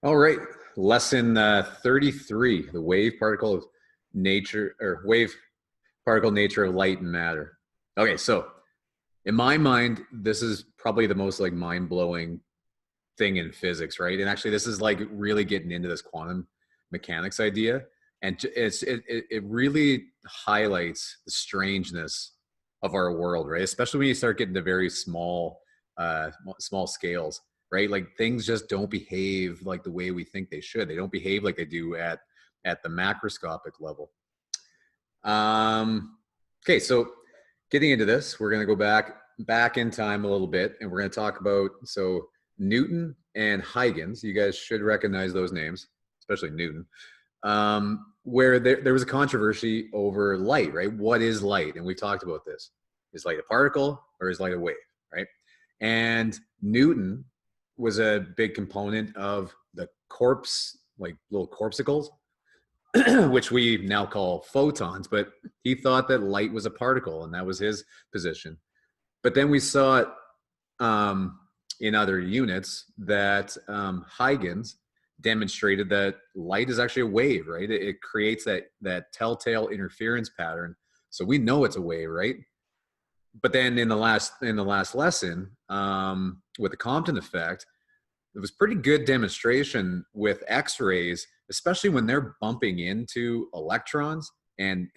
All right, lesson 33, the wave particle nature, or wave particle nature of light and matter. Okay, so in my mind, this is probably the most like mind-blowing thing in physics, right? And actually, this is like really getting into this quantum mechanics idea, and it really highlights the strangeness of our world, right? Especially when you start getting to very small scales, right? Like things just don't behave like the way we think they should. They don't behave like they do at the macroscopic level. Okay, so getting into this, we're going to go back in time a little bit, and we're going to talk about Newton and Huygens. You guys should recognize those names, especially Newton. Where there was a controversy over light, right? What is light? And we've talked about this. Is light a particle or is light a wave, right? And Newton was a big component of the like little corpuscles, which we now call photons, but he thought that light was a particle, and that was his position. But then we saw it in other units that Huygens demonstrated that light is actually a wave, right? It creates that telltale interference pattern. So we know it's a wave, right? But then in the last lesson, with the Compton effect, it was pretty good demonstration with X-rays, especially when they're bumping into electrons and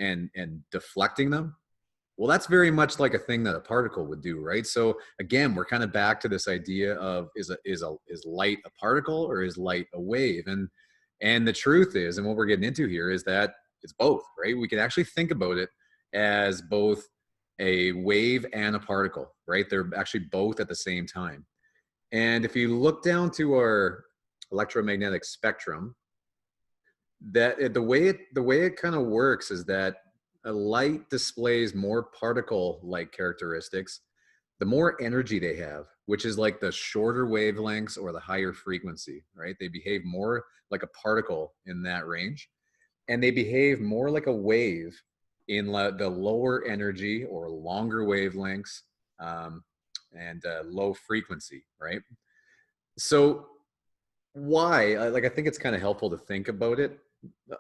deflecting them. Well, that's very much like a thing that a particle would do, right? So again, we're kind of back to this idea of is light a particle or is light a wave? And the truth is, and what we're getting into here is that it's both, right? We can actually think about it as both a wave and a particle, right? They're actually both at the same time. And if you look down to our electromagnetic spectrum, that the way it kind of works is that a light displays more particle-like characteristics the more energy they have, which is like the shorter wavelengths or the higher frequency, right? They behave more like a particle in that range, and they behave more like a wave in the lower energy or longer wavelengths and low frequency, right? So why? Like, I think it's kind of helpful to think about it.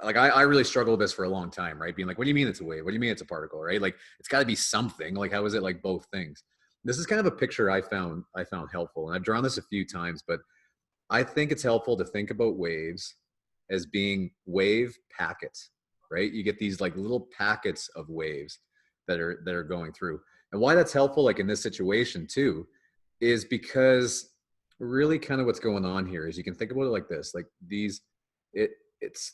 Like I really struggled with this for a long time, right? Being like, what do you mean it's a wave? What do you mean it's a particle, right? Like it's got to be something. Like how is it like both things? This is kind of a picture I found helpful, and I've drawn this a few times, but I think it's helpful to think about waves as being wave packets, right? You get these like little packets of waves that are going through. And why that's helpful, like in this situation too, is because really kind of what's going on here is you can think about it like this, like these, it's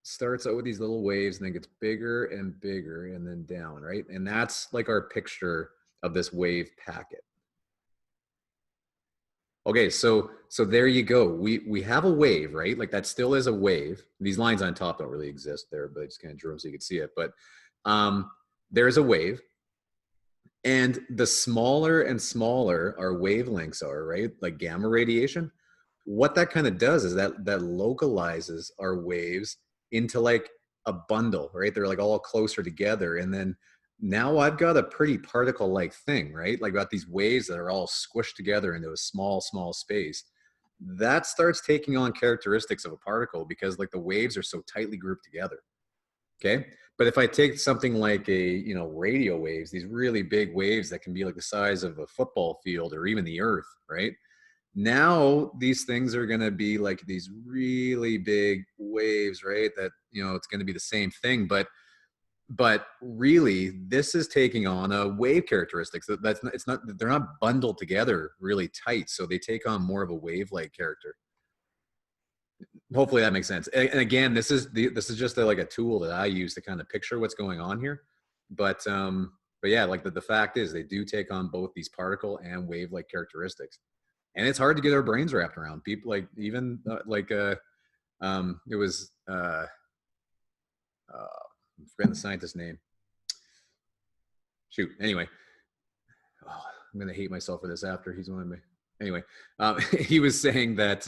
starts out with these little waves and then gets bigger and bigger and then down, right? And that's like our picture of this wave packet. Okay, so there you go. We have a wave, right? Like that still is a wave. These lines on top don't really exist there, but I just kind of drew them so you could see it. But there's a wave. And the smaller and smaller our wavelengths are, right? Like gamma radiation. What that kind of does is that localizes our waves into like a bundle, right? They're like all closer together. And then now I've got a pretty particle-like thing, right? Like got these waves that are all squished together into a small space. That starts taking on characteristics of a particle because like the waves are so tightly grouped together. Okay. But if I take something like radio waves, these really big waves that can be like the size of a football field or even the earth, right? Now these things are going to be like these really big waves, right? That, it's going to be the same thing, but really this is taking on a wave characteristics. They're not bundled together really tight. So they take on more of a wave-like character. Hopefully that makes sense. And again, this is just like a tool that I use to kind of picture what's going on here. But yeah, like the fact is they do take on both these particle and wave-like characteristics. And it's hard to get our brains wrapped around. People like even it was I'm forgetting the scientist's name. Shoot. Anyway, I'm gonna hate myself for this after he's one of me. Anyway, he was saying that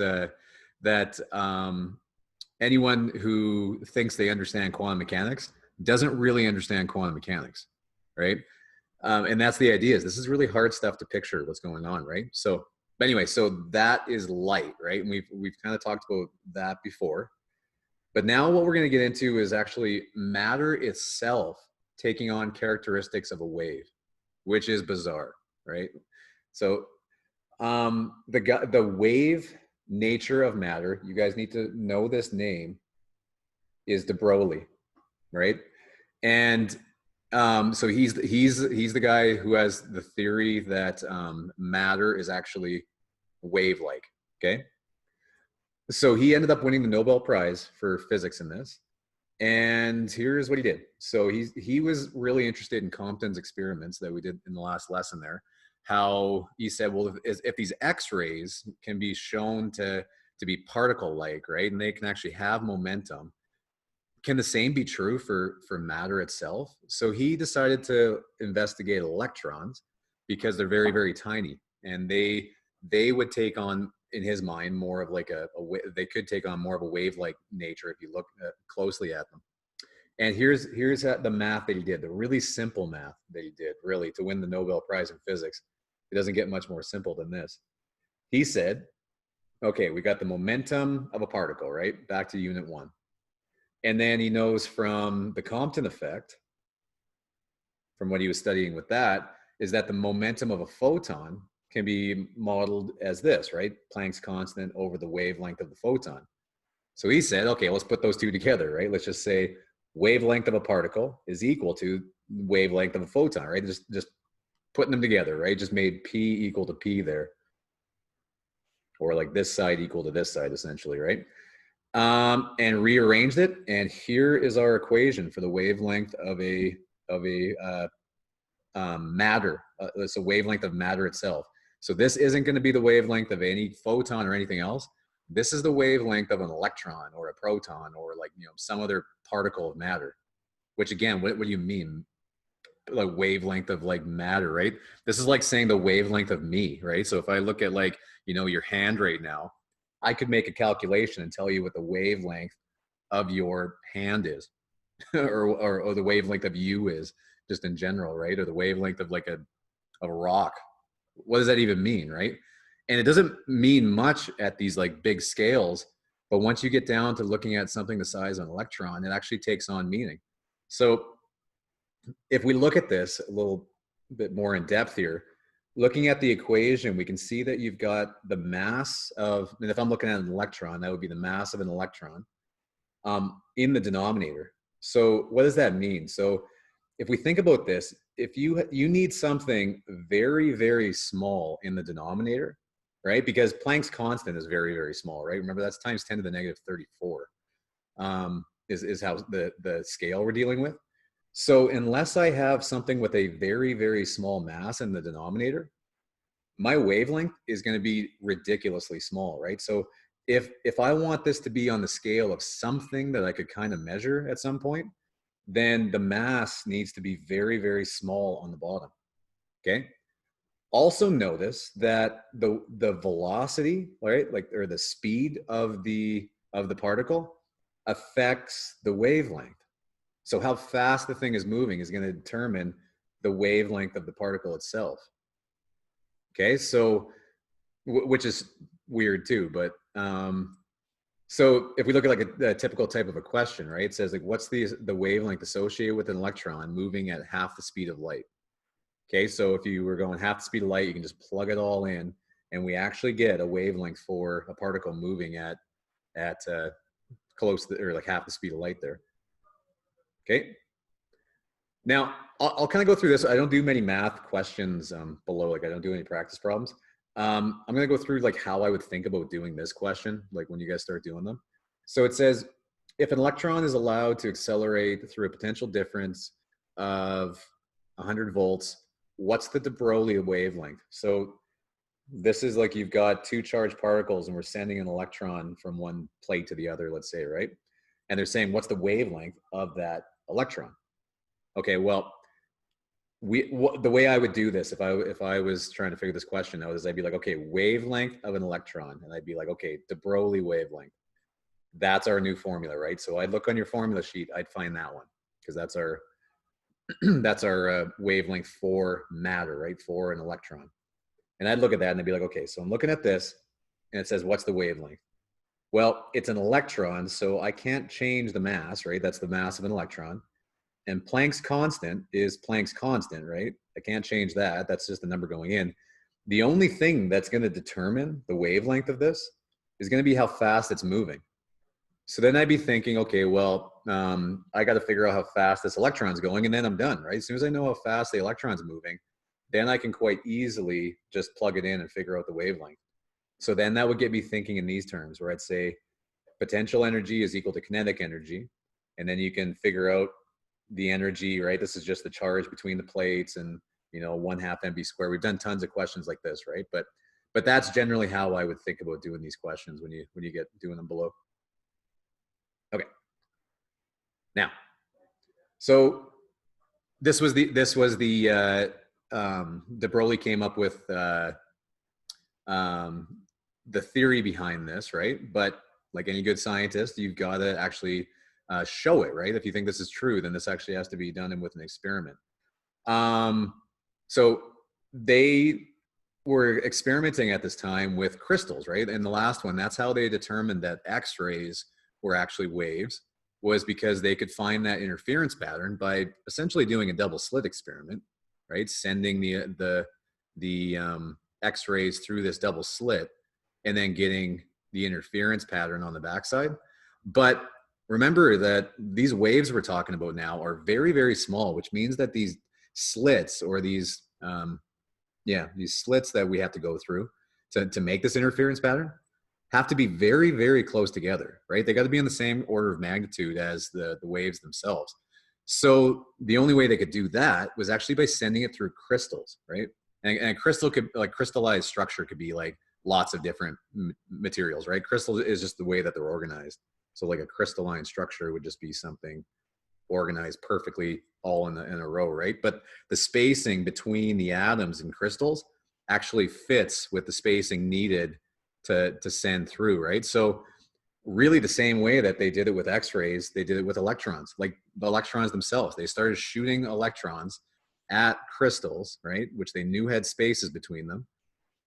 anyone who thinks they understand quantum mechanics doesn't really understand quantum mechanics, right? And that's the idea. Is this is really hard stuff to picture what's going on, right? So But anyway, so that is light, right? And we've kind of talked about that before. But now what we're going to get into is actually matter itself taking on characteristics of a wave, which is bizarre, right? So the wave nature of matter, you guys need to know this name, is de Broglie, right? And so he's the guy who has the theory that matter is actually wave-like. Okay, so he ended up winning the Nobel Prize for physics in this. And here's what he did. So he was really interested in Compton's experiments that we did in the last lesson there. How he said, well, if these X-rays can be shown to be particle-like, right, and they can actually have momentum, can the same be true for matter itself? So he decided to investigate electrons because they're very, very tiny, and they would take on, in his mind, more of like they could take on more of a wave-like nature if you look closely at them. And here's the math that he did, the really simple math that he did, really, to win the Nobel Prize in physics. It doesn't get much more simple than this. He said, okay, we got the momentum of a particle, right? Back to unit 1. And then he knows from the Compton effect, from what he was studying with that, is that the momentum of a photon can be modeled as this, right? Planck's constant over the wavelength of the photon. So he said, okay, let's put those two together, right? Let's just say wavelength of a particle is equal to wavelength of a photon, right? Just putting them together, right? Just made P equal to P there. Or like this side equal to this side, essentially, right? And rearranged it. And here is our equation for the wavelength of a matter. It's a wavelength of matter itself. So this isn't going to be the wavelength of any photon or anything else. This is the wavelength of an electron or a proton or like, some other particle of matter. Which again, what do you mean? Like wavelength of like matter, right? This is like saying the wavelength of me, right? So if I look at like, your hand right now, I could make a calculation and tell you what the wavelength of your hand is, or the wavelength of you is, just in general, right? Or the wavelength of like a rock. What does that even mean, right? And it doesn't mean much at these like big scales, but once you get down to looking at something the size of an electron, it actually takes on meaning. So if we look at this a little bit more in depth here, looking at the equation, we can see that you've got the mass of, and if I'm looking at an electron, that would be the mass of an electron in the denominator. So what does that mean? So if we think about this, if you need something very, very small in the denominator, right? Because Planck's constant is very, very small, right? Remember, that's times 10 to the negative 34 is how the scale we're dealing with. So unless I have something with a very, very small mass in the denominator, my wavelength is going to be ridiculously small, right? So if I want this to be on the scale of something that I could kind of measure at some point, then the mass needs to be very, very small on the bottom, okay? Also notice that the velocity, right, like, or the speed of the particle affects the wavelength. So how fast the thing is moving is going to determine the wavelength of the particle itself. Okay, so which is weird too, but so if we look at like a typical type of a question, right? It says like, what's the wavelength associated with an electron moving at half the speed of light? Okay, so if you were going half the speed of light, you can just plug it all in, and we actually get a wavelength for a particle moving at close to, or like half the speed of light there. Okay. Now, I'll kind of go through this. I don't do many math questions below, like I don't do any practice problems. I'm going to go through like how I would think about doing this question, like when you guys start doing them. So it says, if an electron is allowed to accelerate through a potential difference of 100 volts, what's the de Broglie wavelength? So this is like you've got two charged particles and we're sending an electron from one plate to the other, let's say, right? And they're saying, what's the wavelength of that electron? Okay, well, the way I would do this, if I was trying to figure this question out, is I'd be like, okay, wavelength of an electron, and I'd be like, okay, de Broglie wavelength. That's our new formula, right? So I'd look on your formula sheet, I'd find that one, because that's our that's our wavelength for matter, right? For an electron. And I'd look at that and I'd be like, okay, so I'm looking at this and it says, what's the wavelength? Well, it's an electron, so I can't change the mass, right? That's the mass of an electron. And Planck's constant is Planck's constant, right? I can't change that. That's just the number going in. The only thing that's going to determine the wavelength of this is going to be how fast it's moving. So then I'd be thinking, okay, well, I got to figure out how fast this electron's going, and then I'm done, right? As soon as I know how fast the electron's moving, then I can quite easily just plug it in and figure out the wavelength. So then that would get me thinking in these terms, where I'd say potential energy is equal to kinetic energy, and then you can figure out the energy, right? This is just the charge between the plates, and 1/2 mv squared. We've done tons of questions like this, right? But that's generally how I would think about doing these questions when you get doing them below. Okay. Now, so this was the de Broglie came up with the theory behind this, right? But like any good scientist, you've got to actually show it, right? If you think this is true, then this actually has to be done with an experiment. So they were experimenting at this time with crystals, right? And the last one, that's how they determined that X-rays were actually waves, was because they could find that interference pattern by essentially doing a double slit experiment, right? Sending the X-rays through this double slit and then getting the interference pattern on the backside. But remember that these waves we're talking about now are very, very small, which means that these slits, or these slits that we have to go through to make this interference pattern, have to be very, very close together, right? They got to be in the same order of magnitude as the waves themselves. So the only way they could do that was actually by sending it through crystals, right? And a crystal could, like, crystallized structure could be like lots of different materials, right? Crystal is just the way that they're organized. So like a crystalline structure would just be something organized perfectly all in a row, right? But the spacing between the atoms in crystals actually fits with the spacing needed to send through, right? So really the same way that they did it with X-rays, they did it with electrons. Like the electrons themselves, they started shooting electrons at crystals, right? Which they knew had spaces between them.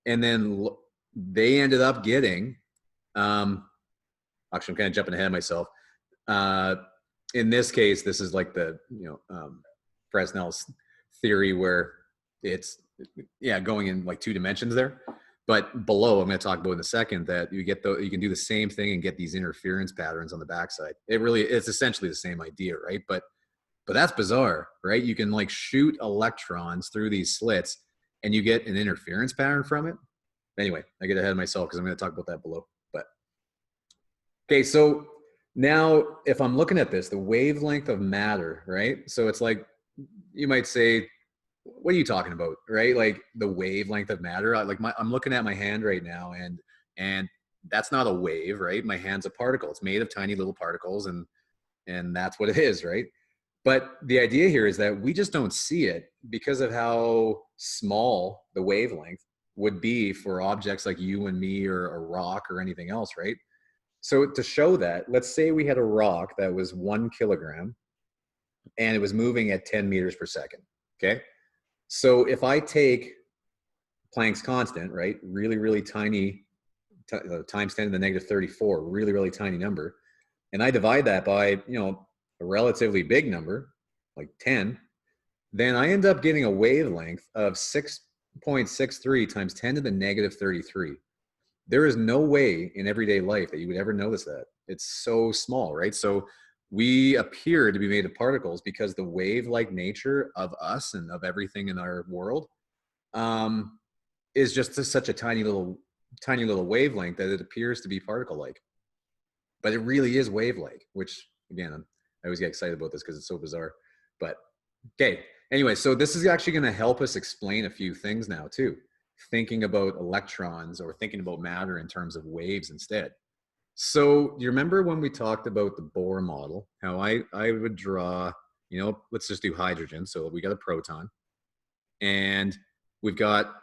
And then they ended up getting, actually I'm kind of jumping ahead of myself. In this case, this is like the, Fresnel's theory, where it's, going in like 2 dimensions there. But below, I'm going to talk about in a second, that you can do the same thing and get these interference patterns on the backside. It's essentially the same idea, right? But that's bizarre, right? You can like shoot electrons through these slits and you get an interference pattern from it. Anyway, I get ahead of myself because I'm going to talk about that below. But okay, so now if I'm looking at this, the wavelength of matter, right? So it's like, you might say, what are you talking about, right? Like the wavelength of matter. I'm looking at my hand right now, and that's not a wave, right? My hand's a particle. It's made of tiny little particles, and that's what it is, right? But the idea here is that we just don't see it because of how small the wavelength would be for objects like you and me, or a rock, or anything else, right? So to show that, let's say we had a rock that was 1 kilogram and it was moving at 10 meters per second, okay? So if I take Planck's constant, right, really, really tiny, times 10 to the negative 34, really, really tiny number, and I divide that by, a relatively big number, like 10, then I end up getting a wavelength of 6.63 times 10 to the negative 33. There is no way in everyday life that you would ever notice that. It's so small, right? So we appear to be made of particles because the wave-like nature of us and of everything in our world is just such a tiny little wavelength that it appears to be particle-like. But it really is wave-like, which, again, I always get excited about this because it's so bizarre. But okay, anyway, so this is actually going to help us explain a few things now too. Thinking about electrons, or thinking about matter in terms of waves instead. So you remember when we talked about the Bohr model, how I would draw, let's just do hydrogen. So we got a proton, and we've got,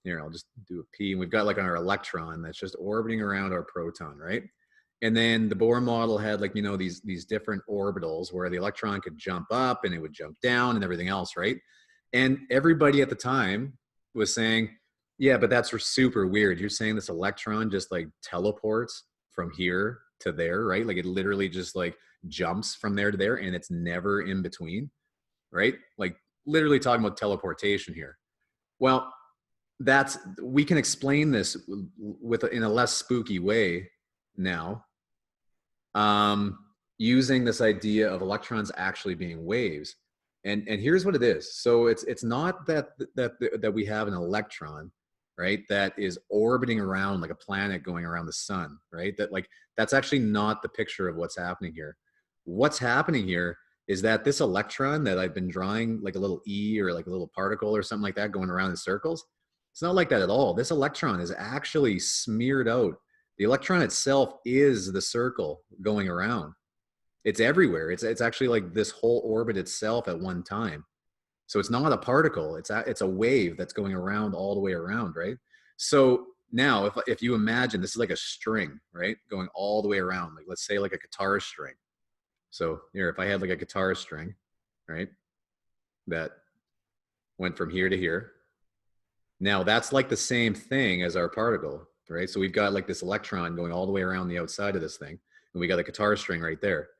here, I'll just do a P, and we've got like our electron that's just orbiting around our proton, right? And then the Bohr model had like, these different orbitals where the electron could jump up and it would jump down and everything else, right? And everybody at the time was saying, Yeah, but that's super weird. You're saying this electron just like teleports from here to there, right? Like it literally just like jumps from there to there and it's never in between, right? Like literally talking about teleportation here. Well, that's, we can explain this with in a less spooky way now, using this idea of electrons actually being waves. And here's what it is. So it's not that we have an electron, right, that is orbiting around like a planet going around the sun, right? That's actually not the picture of what's happening here. What's happening here is that this electron that I've been drawing like a little E or like a little particle or something like that going around in circles, it's not like that at all. This electron is actually smeared out. The electron itself is the circle going around. It's everywhere. It's actually like this whole orbit itself at one time. So it's not a particle. It's a wave that's going around all the way around, right? So now if you imagine this is like a string, right, going all the way around, like let's say like a guitar string. So here, if I had like a guitar string, right, that went from here to here. Now that's like the same thing as our particle, right? So we've got like this electron going all the way around the outside of this thing, and we got a guitar string right there.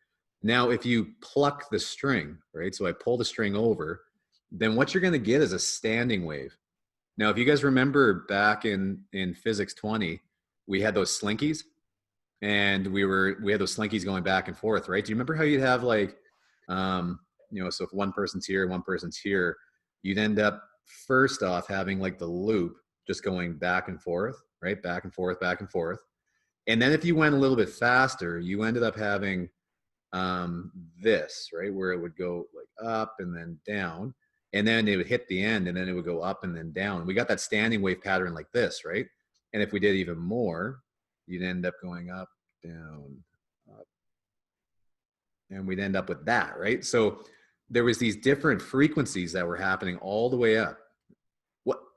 Now, if you pluck the string, right? So I pull the string over, then what you're going to get is a standing wave. Now, if you guys remember back in physics 20, we had those slinkies, and we had those slinkies going back and forth, right? Do you remember how you'd have like, so if one person's here, one person's here, you'd end up first off having like the loop just going back and forth, right? Back and forth, back and forth. And then if you went a little bit faster, you ended up having this, right, where it would go like up and then down, and then it would hit the end, and then it would go up and then down. We got that standing wave pattern like this, right? And if we did even more, you'd end up going up, down, up, and we'd end up with that, right? So there was these different frequencies that were happening all the way up.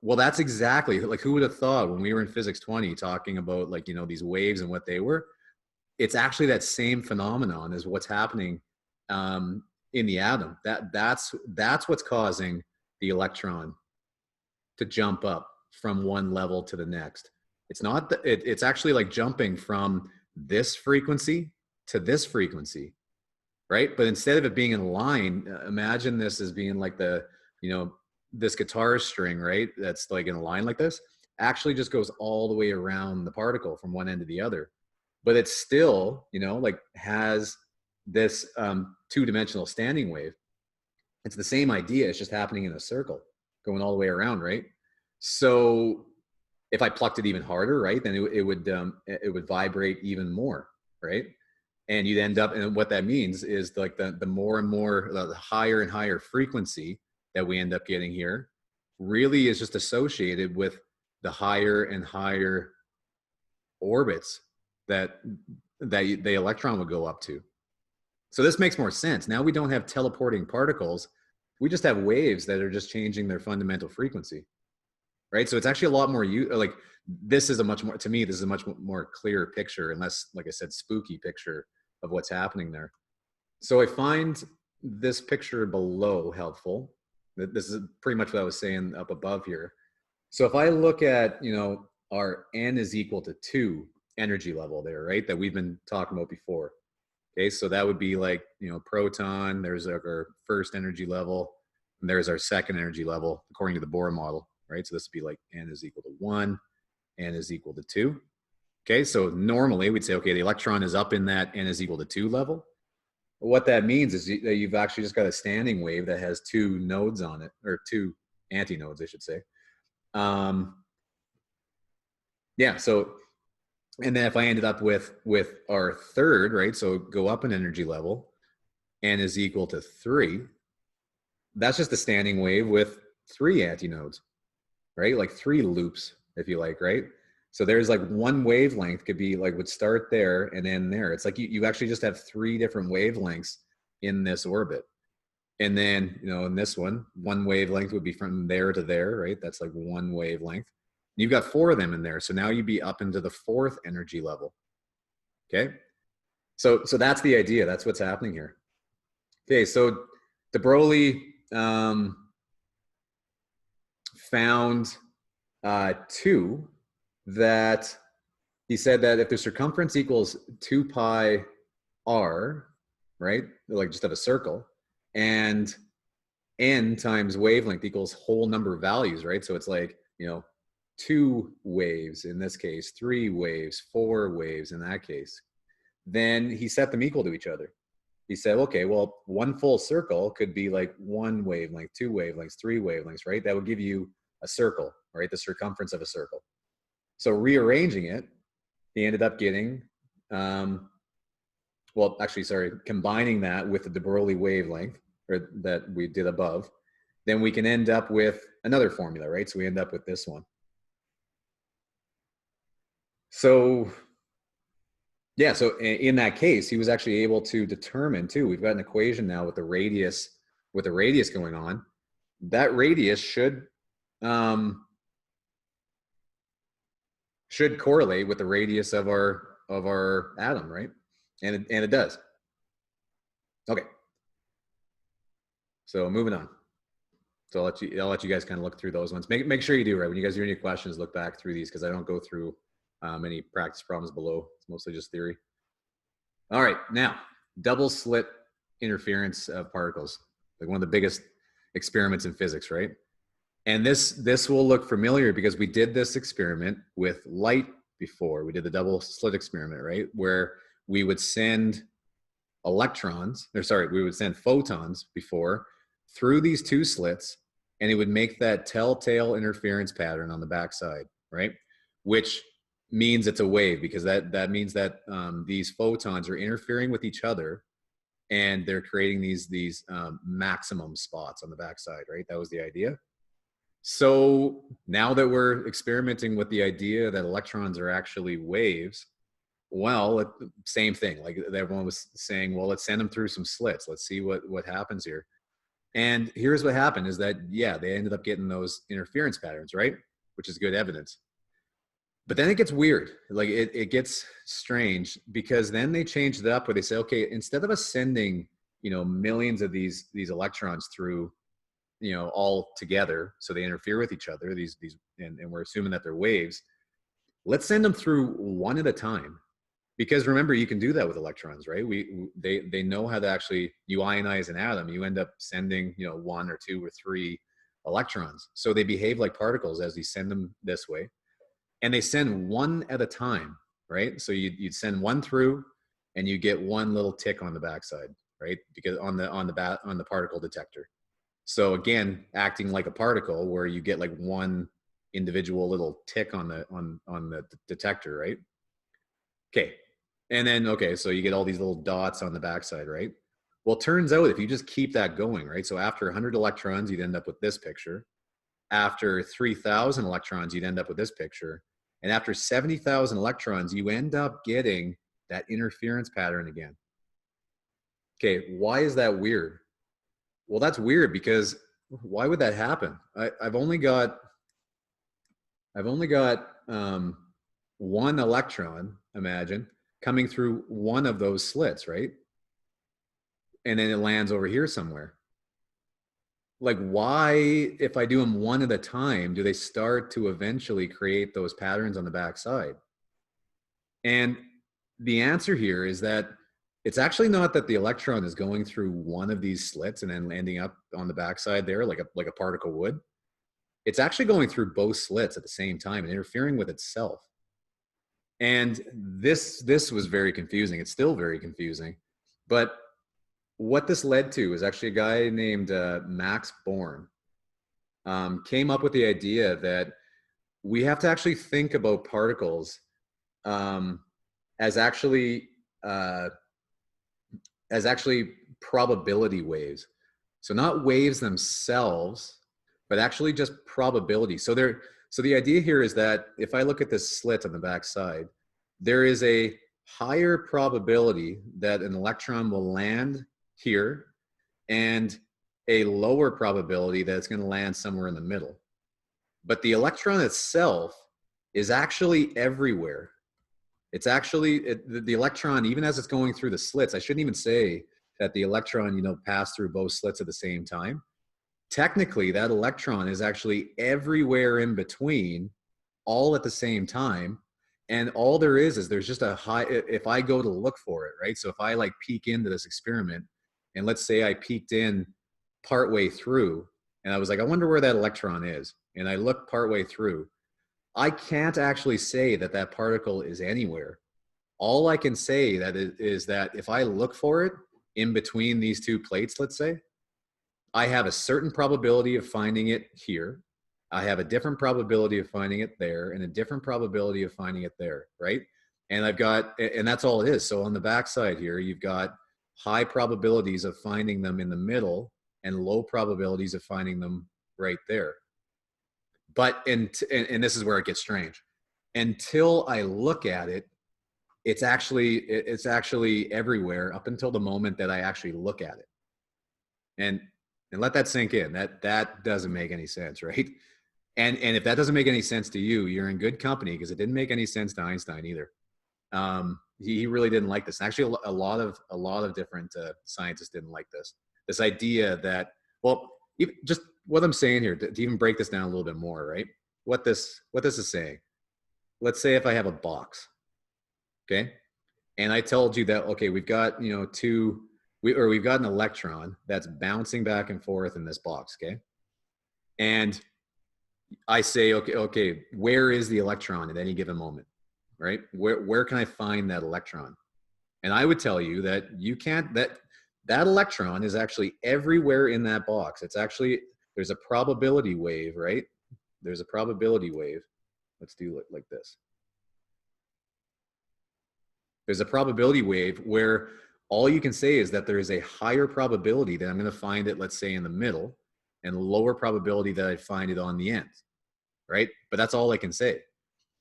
Well, that's exactly like, who would have thought when we were in physics 20 talking about like, these waves and what they were. It's actually that same phenomenon as what's happening in the atom. That's what's causing the electron to jump up from one level to the next. It's not it's actually like jumping from this frequency to this frequency, right? But instead of it being in a line, imagine this as being like this guitar string, right? That's like in a line like this, actually just goes all the way around the particle from one end to the other. But it still, like has this two-dimensional standing wave. It's the same idea. It's just happening in a circle, going all the way around, right? So if I plucked it even harder, right, then it would vibrate even more, right? And you'd end up, and what that means is like the more and more, the higher and higher frequency that we end up getting here really is just associated with the higher and higher orbits that the electron would go up to. So this makes more sense. Now we don't have teleporting particles. We just have waves that are just changing their fundamental frequency, right? So it's actually a lot more, like this is a much more, to me, this is a much more clear picture and less, like I said, spooky picture of what's happening there. So I find this picture below helpful. This is pretty much what I was saying up above here. So if I look at, our n is equal to 2 energy level there, right, that we've been talking about before. Okay, so that would be like, proton, there's our first energy level, and there's our second energy level according to the Bohr model, right? So this would be like n is equal to 1, n is equal to 2. Okay, so normally we'd say, okay, the electron is up in that n is equal to 2 level. But what that means is that you've actually just got a standing wave that has 2 nodes on it, or 2 antinodes, I should say. Yeah, so, and then if I ended up with our third, right, so go up an energy level, n is equal to 3, that's just a standing wave with 3 antinodes, right? Like 3 loops, if you like, right? So there's like one wavelength could be like, would start there and end there. It's like you actually just have 3 different wavelengths in this orbit. And then, in this one wavelength would be from there to there, right? That's like one wavelength. You've got 4 of them in there. So now you'd be up into the 4th energy level. Okay. So that's the idea. That's what's happening here. Okay. So de Broglie found Two, that he said that if the circumference equals 2 pi r, right, like just of a circle, and n times wavelength equals whole number of values, right? So it's like, 2 waves in this case, 3 waves, 4 waves in that case. Then he set them equal to each other. He said, okay, well, one full circle could be like 1 wavelength, 2 wavelengths, 3 wavelengths, right? That would give you a circle, right? The circumference of a circle. So rearranging it, he ended up getting, combining that with the de Broglie wavelength, or that we did above, then we can end up with another formula, right? So we end up with this one. So yeah, so in that case, he was actually able to determine too, we've got an equation now with the radius going on. That radius should correlate with the radius of our atom, right? And it does. Okay. So moving on. So I'll let you guys kind of look through those ones. Make sure you do, right? When you guys do any questions, look back through these, because I don't go through any practice problems below. It's mostly just theory. All right, now double slit interference of particles, like one of the biggest experiments in physics, right? And this will look familiar because we did this experiment with light before. We did the double slit experiment, right? Where we would send we would send photons before through these 2 slits, and it would make that telltale interference pattern on the backside, right? Which means it's a wave, because that means that these photons are interfering with each other, and they're creating these maximum spots on the backside, right? That was the idea. So now that we're experimenting with the idea that electrons are actually waves, well, same thing. Like everyone was saying, well, let's send them through some slits. Let's see what happens here. And here's what happened is that, yeah, they ended up getting those interference patterns, right? Which is good evidence. But then it gets weird. Like it gets strange, because then they changed it up where they say, okay, instead of us sending, millions of these electrons through, all together, so they interfere with each other, and we're assuming that they're waves, let's send them through one at a time. Because remember, you can do that with electrons, right? They know how to actually, you ionize an atom, you end up sending, 1 or 2 or 3 electrons. So they behave like particles as you send them this way. And they send one at a time, right? So you'd send one through, and you get one little tick on the backside, right? Because on the particle detector. So again, acting like a particle, where you get like one individual little tick on the detector, right? Okay. And then, okay, so you get all these little dots on the backside, right? Well, it turns out if you just keep that going, right? So after 100 electrons, you'd end up with this picture. After 3,000 electrons, you'd end up with this picture. And after 70,000 electrons, you end up getting that interference pattern again. Okay, why is that weird? Well, that's weird because why would that happen? I've only got one electron, imagine, coming through one of those slits, right? And then it lands over here somewhere. Like, why, if I do them one at a time, do they start to eventually create those patterns on the backside? And the answer here is that it's actually not that the electron is going through one of these slits and then landing up on the backside there like a particle would. It's actually going through both slits at the same time and interfering with itself. And this was very confusing. It's still very confusing. But what this led to is actually a guy named Max Born came up with the idea that we have to actually think about particles as actually probability waves. So not waves themselves, but actually just probability. So the idea here is that if I look at this slit on the back side, there is a higher probability that an electron will land here and a lower probability that it's going to land somewhere in the middle. But the electron itself is actually everywhere. It's actually, the electron, even as it's going through the slits, I shouldn't even say that the electron, passed through both slits at the same time. technically that electron is actually everywhere in between, all at the same time. And all there is there's just a high, if I go to look for it, right? So if I like peek into this experiment, and let's say I peeked in partway through, and I was like, I wonder where that electron is. And I look partway through, I can't actually say that that particle is anywhere. All I can say that is that if I look for it in between these two plates, let's say, I have a certain probability of finding it here. I have a different probability of finding it there, and a different probability of finding it there, right? And I've got, and that's all it is. So on the backside here, you've got high probabilities of finding them in the middle and low probabilities of finding them right there. But, and this is where it gets strange. Until I look at it, it's actually everywhere up until the moment that I actually look at it. And let that sink in. That doesn't make any sense, right? And if that doesn't make any sense to you, you're in good company, because it didn't make any sense to Einstein either. He really didn't like this. Actually, a lot of different scientists didn't like this. This idea that, well, just what I'm saying here, to even break this down a little bit more, right? What this is saying. Let's say if I have a box, okay, and I told you that, okay, we've got, you know, we've got an electron that's bouncing back and forth in this box, okay, and I say, okay, where is the electron at any given moment, right? Where can I find that electron? And I would tell you that you can't, that electron is actually everywhere in that box. It's actually, there's a probability wave, right? There's a probability wave. Let's do it like this. There's a probability wave where all you can say is that there is a higher probability that I'm going to find it, let's say, in the middle, and lower probability that I find it on the end, right? But that's all I can say.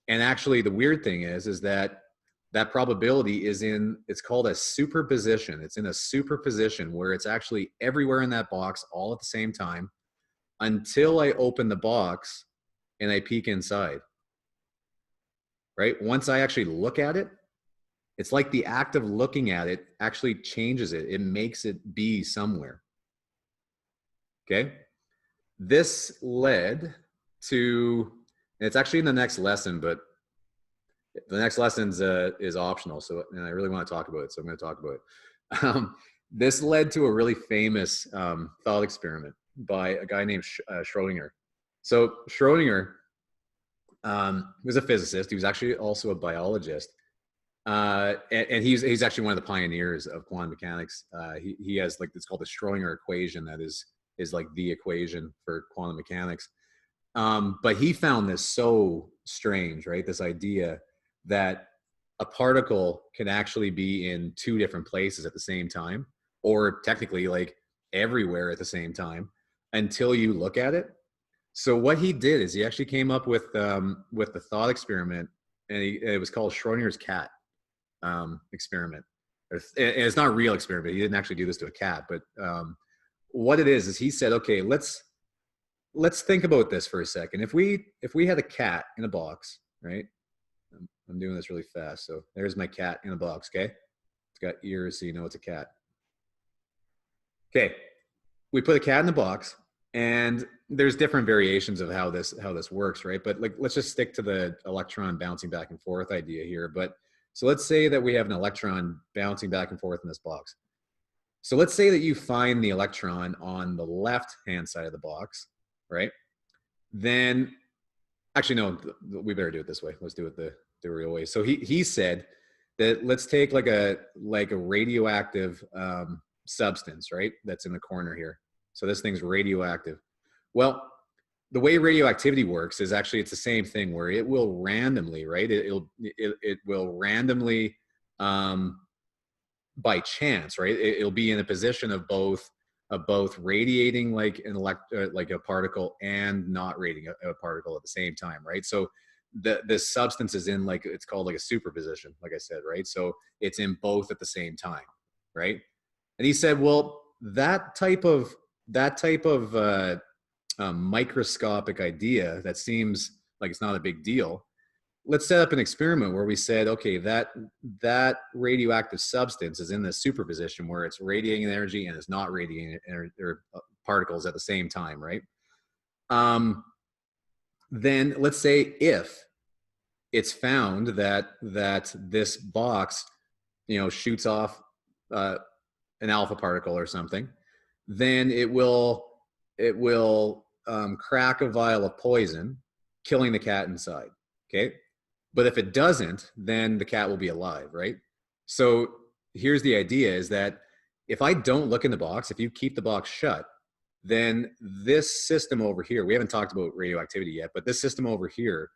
And actually, the weird thing is that that probability is in, it's called a superposition. It's in a superposition where it's actually everywhere in that box all at the same time, until I open the box and I peek inside, right? Once I actually look at it, it's like the act of looking at it actually changes it. It makes it be somewhere. Okay. This led to, and it's actually in the next lesson, but the next lesson is optional. So, and I really want to talk about it. So I'm going to talk about it. This led to a really famous thought experiment by a guy named Schrodinger. So Schrodinger was a physicist. He was actually also a biologist. And he's actually one of the pioneers of quantum mechanics. He has, like, it's called the Schrodinger Equation. That is like the equation for quantum mechanics. But he found this so strange, right? This idea that a particle can actually be in two different places at the same time, or technically like everywhere at the same time, until you look at it. So what he did is he actually came up with the thought experiment, and it was called Schrodinger's cat experiment. And it's not a real experiment. He didn't actually do this to a cat, but what it is he said, okay, let's think about this for a second. If we had a cat in a box, right? I'm doing this really fast. So there's my cat in a box, okay? It's got ears, so you know it's a cat. Okay, we put a cat in the box, and there's different variations of how this works, right? But like, let's just stick to the electron bouncing back and forth idea here. But so let's say that we have an electron bouncing back and forth in this box. So let's say that you find the electron on the left-hand side of the box, right? Then, actually, no, we better do it this way. Let's do it the real way. So he said that let's take like a radioactive substance, right? That's in the corner here. So this thing's radioactive. Well, the way radioactivity works is actually, it's the same thing where it will randomly, right? It will randomly, by chance, right? It'll be in a position of both radiating like like a particle and not radiating a particle at the same time, right? So the substance is in, like, it's called like a superposition, like I said, right? So it's in both at the same time, right? And he said, well, that type of microscopic idea that seems like it's not a big deal. Let's set up an experiment where we said, okay, that radioactive substance is in the superposition where it's radiating energy and it's not radiating particles at the same time, right? Then let's say if it's found that this box, you know, shoots off an alpha particle or something, then it will crack a vial of poison, killing the cat inside. Okay, but if it doesn't, then the cat will be alive, right? So here's the idea: is that if I don't look in the box, if you keep the box shut, then this system over here, we haven't talked about radioactivity yet, but this system over here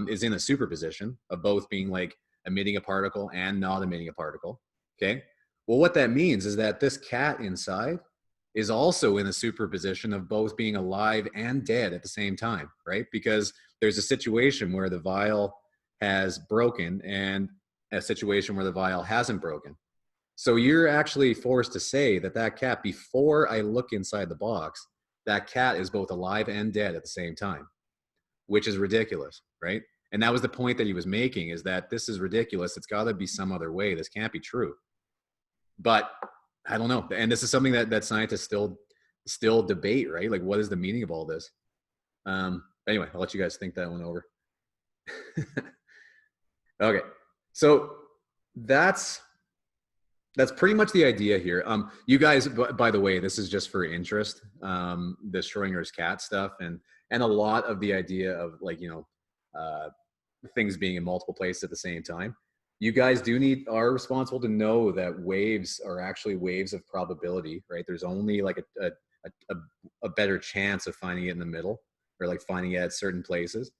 is in a superposition of both being like emitting a particle and not emitting a particle. Okay. Well, what that means is that this cat inside is also in a superposition of both being alive and dead at the same time, right? Because there's a situation where the vial has broken and a situation where the vial hasn't broken. So you're actually forced to say that that cat, before I look inside the box, that cat is both alive and dead at the same time, which is ridiculous, right? And that was the point that he was making, is that this is ridiculous. It's got to be some other way. This can't be true. But I don't know. And this is something that scientists still debate, right? Like, what is the meaning of all this? Anyway, I'll let you guys think that one over. Okay. So that's pretty much the idea here. You guys, by the way, this is just for interest, the Schrodinger's cat stuff and a lot of the idea of, like, you know, things being in multiple places at the same time. You guys are responsible to know that waves are actually waves of probability, right? There's only like a better chance of finding it in the middle, or like finding it at certain places.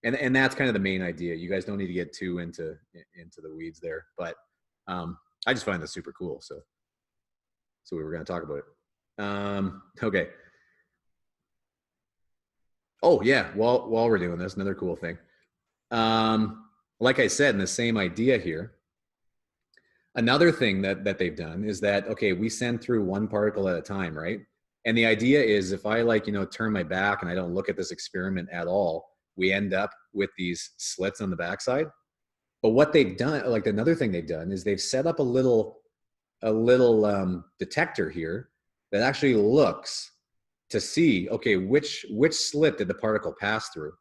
And that's kind of the main idea. You guys don't need to get too into the weeds there, but I just find this super cool. So we were going to talk about it. Okay. Oh yeah. While we're doing this, another cool thing. Like I said, in the same idea here, another thing that they've done is that, okay, we send through one particle at a time, right? And the idea is, if I, like, you know, turn my back and I don't look at this experiment at all, we end up with these slits on the backside. But what they've done, like another thing they've done, is they've set up a little detector here that actually looks to see, okay, which slit did the particle pass through?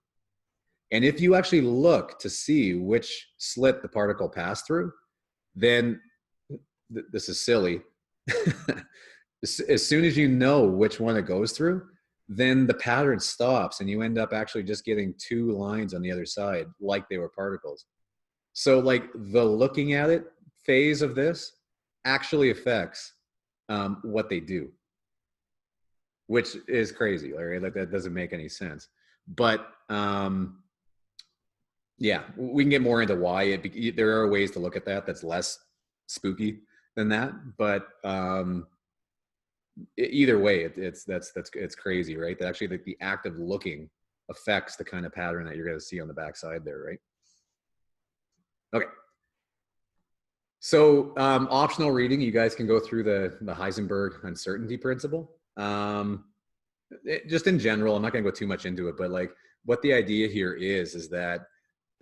And if you actually look to see which slit the particle passed through, then this is silly. As soon as you know which one it goes through, then the pattern stops and you end up actually just getting two lines on the other side like they were particles. So, like, the looking at it phase of this actually affects what they do, which is crazy, right? Like, that doesn't make any sense. But yeah, we can get more into why there are ways to look at that that's less spooky than that. But either way, it's crazy, right? That actually the act of looking affects the kind of pattern that you're going to see on the backside there, right? Okay. So optional reading, you guys can go through the Heisenberg uncertainty principle. Just in general, I'm not going to go too much into it, but like what the idea here is that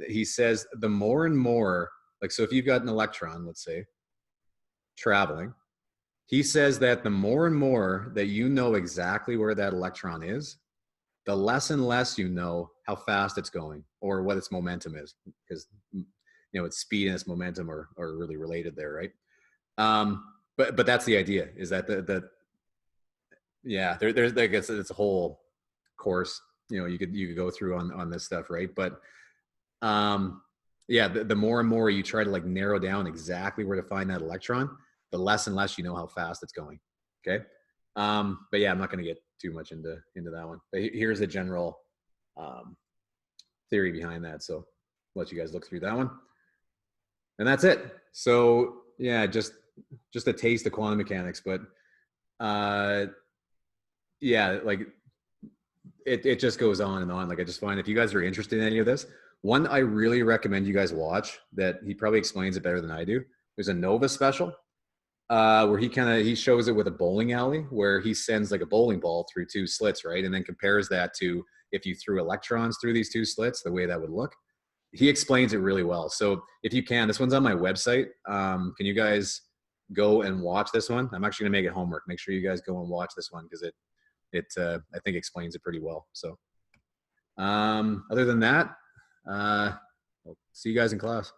he says the more and more, like, so if you've got an electron, let's say, traveling, he says that the more and more that you know exactly where that electron is, the less and less you know how fast it's going or what its momentum is, because, you know, its speed and its momentum are really related there, right? But that's the idea, is that yeah, there's, I guess it's a whole course, you know, you could go through on this stuff, right? But yeah, the more and more you try to, like, narrow down exactly where to find that electron, the less and less you know how fast it's going. Okay. But yeah, I'm not going to get too much into that one, but here's the general theory behind that. So I'll let you guys look through that one, and that's it. So yeah, just a taste of quantum mechanics, but yeah, like it just goes on and on. Like, I just find, if you guys are interested in any of this, one I really recommend you guys watch, that he probably explains it better than I do. There's a Nova special where he shows it with a bowling alley, where he sends like a bowling ball through two slits, right? And then compares that to if you threw electrons through these two slits, the way that would look. He explains it really well. So if you can, this one's on my website. Can you guys go and watch this one? I'm actually gonna make it homework. Make sure you guys go and watch this one, because it I think explains it pretty well. So other than that, I'll see you guys in class.